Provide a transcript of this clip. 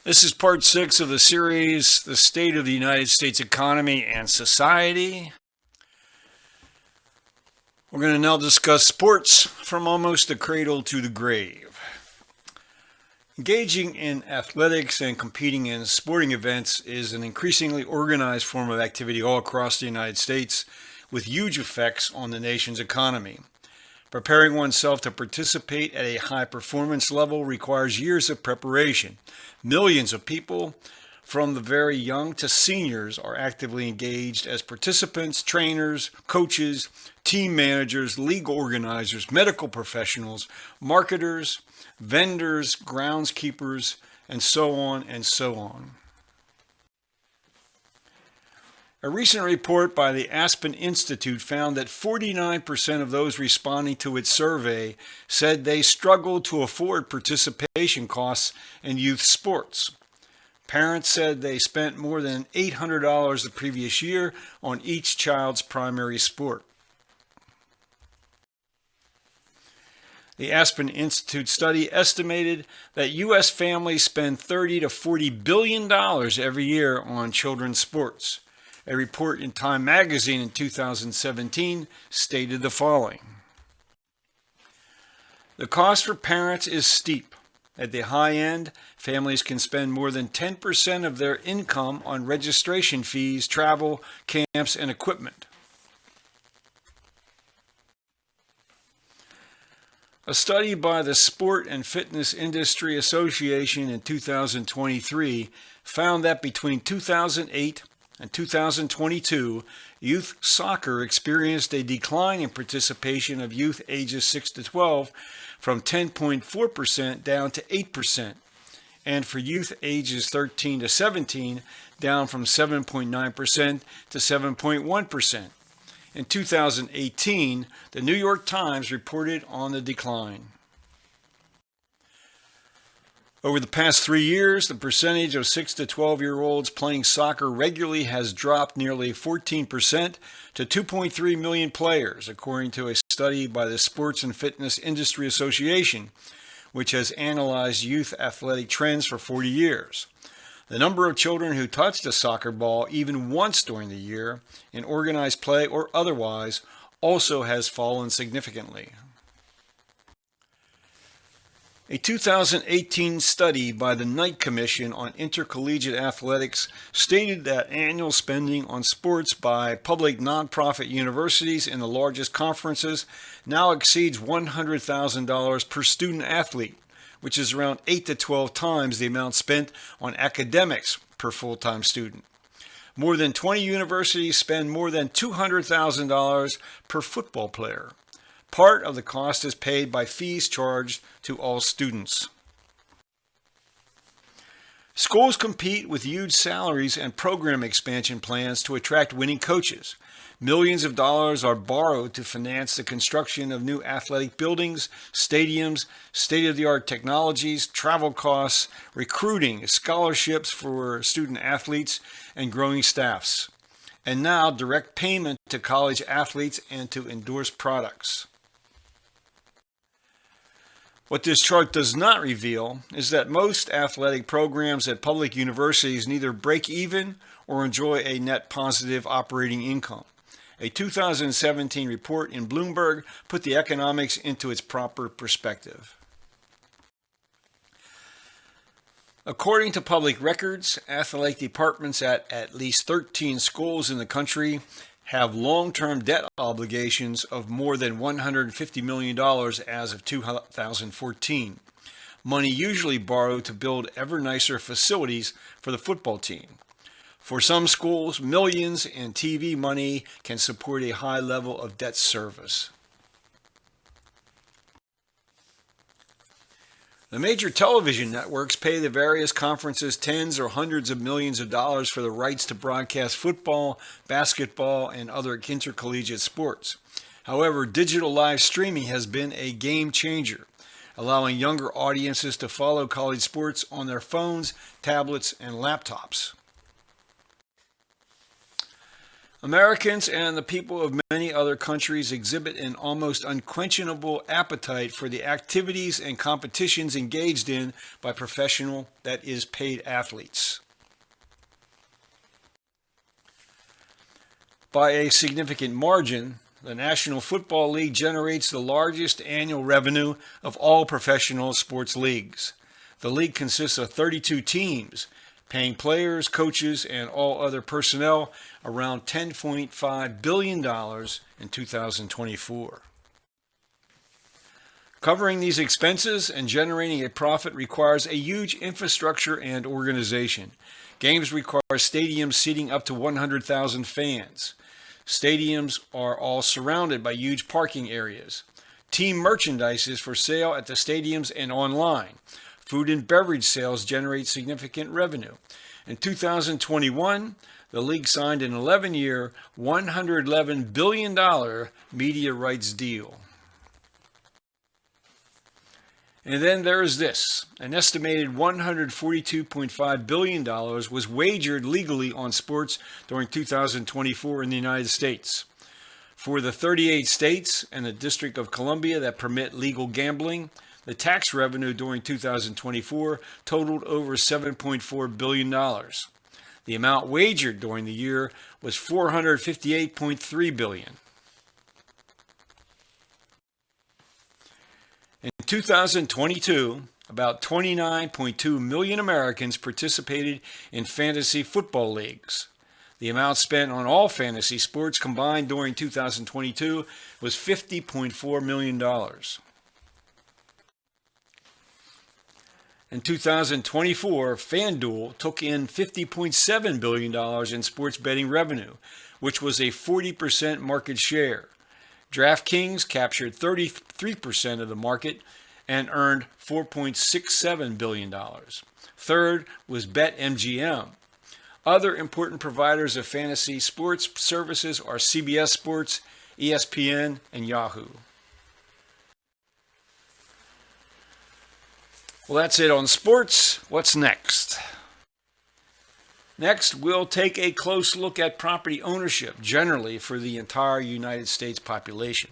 This is part 6 of the series, The State of the United States Economy and Society. We're going to now discuss sports from almost the cradle to the grave. Engaging in athletics and competing in sporting events is an increasingly organized form of activity all across the United States, with huge effects on the nation's economy. Preparing oneself to participate at a high performance level requires years of preparation. Millions of people, from the very young to seniors, are actively engaged as participants, trainers, coaches, team managers, league organizers, medical professionals, marketers, vendors, groundskeepers, and so on and so on. A recent report by the Aspen Institute found that 49% of those responding to its survey said they struggled to afford participation costs in youth sports. Parents said they spent more than $800 the previous year on each child's primary sport. The Aspen Institute study estimated that U.S. families spend $30 to $40 billion every year on children's sports. A report in Time magazine in 2017 stated the following. The cost for parents is steep. At the high end, families can spend more than 10% of their income on registration fees, travel, camps, and equipment. A study by the Sport and Fitness Industry Association in 2023 found that between 2008 and 2022, youth soccer experienced a decline in participation of youth ages 6 to 12 from 10.4% down to 8%, and for youth ages 13 to 17 down from 7.9% to 7.1%. In 2018, the New York Times reported on the decline. Over the past 3 years, the percentage of 6 to 12-year-olds playing soccer regularly has dropped nearly 14% to 2.3 million players, according to a study by the Sports and Fitness Industry Association, which has analyzed youth athletic trends for 40 years. The number of children who touched a soccer ball even once during the year, in organized play or otherwise, also has fallen significantly. A 2018 study by the Knight Commission on Intercollegiate Athletics stated that annual spending on sports by public nonprofit universities in the largest conferences now exceeds $100,000 per student athlete, which is around 8 to 12 times the amount spent on academics per full-time student. More than 20 universities spend more than $200,000 per football player. Part of the cost is paid by fees charged to all students. Schools compete with huge salaries and program expansion plans to attract winning coaches. Millions of dollars are borrowed to finance the construction of new athletic buildings, stadiums, state-of-the-art technologies, travel costs, recruiting, scholarships for student athletes, and growing staffs. And now direct payment to college athletes and to endorse products. What this chart does not reveal is that most athletic programs at public universities neither break even or enjoy a net positive operating income. A 2017 report in Bloomberg put the economics into its proper perspective. According to public records, athletic departments at least 13 schools in the country have long-term debt obligations of more than $150 million as of 2014. Money usually borrowed to build ever nicer facilities for the football team. For some schools, millions in TV money can support a high level of debt service. The major television networks pay the various conferences tens or hundreds of millions of dollars for the rights to broadcast football, basketball, and other intercollegiate sports. However, digital live streaming has been a game changer, allowing younger audiences to follow college sports on their phones, tablets, and laptops. Americans and the people of many other countries exhibit an almost unquenchable appetite for the activities and competitions engaged in by professional, that is, paid athletes. By a significant margin, the National Football League generates the largest annual revenue of all professional sports leagues. The league consists of 32 teams, paying players, coaches, and all other personnel around $10.5 billion in 2024. Covering these expenses and generating a profit requires a huge infrastructure and organization. Games require stadiums seating up to 100,000 fans. Stadiums are all surrounded by huge parking areas. Team merchandise is for sale at the stadiums and online. Food and beverage sales generate significant revenue. In 2021, the league signed an 11-year, $111 billion media rights deal. And then there is this. An estimated $142.5 billion was wagered legally on sports during 2024 in the United States. For the 38 states and the District of Columbia that permit legal gambling, the tax revenue during 2024 totaled over $7.4 billion. The amount wagered during the year was $458.3 billion. In 2022, about 29.2 million Americans participated in fantasy football leagues. The amount spent on all fantasy sports combined during 2022 was $50.4 million. In 2024, FanDuel took in $50.7 billion in sports betting revenue, which was a 40% market share. DraftKings captured 33% of the market and earned $4.67 billion. Third was BetMGM. Other important providers of fantasy sports services are CBS Sports, ESPN, and Yahoo. Well, that's it on sports. What's next? Next, we'll take a close look at property ownership generally for the entire United States population.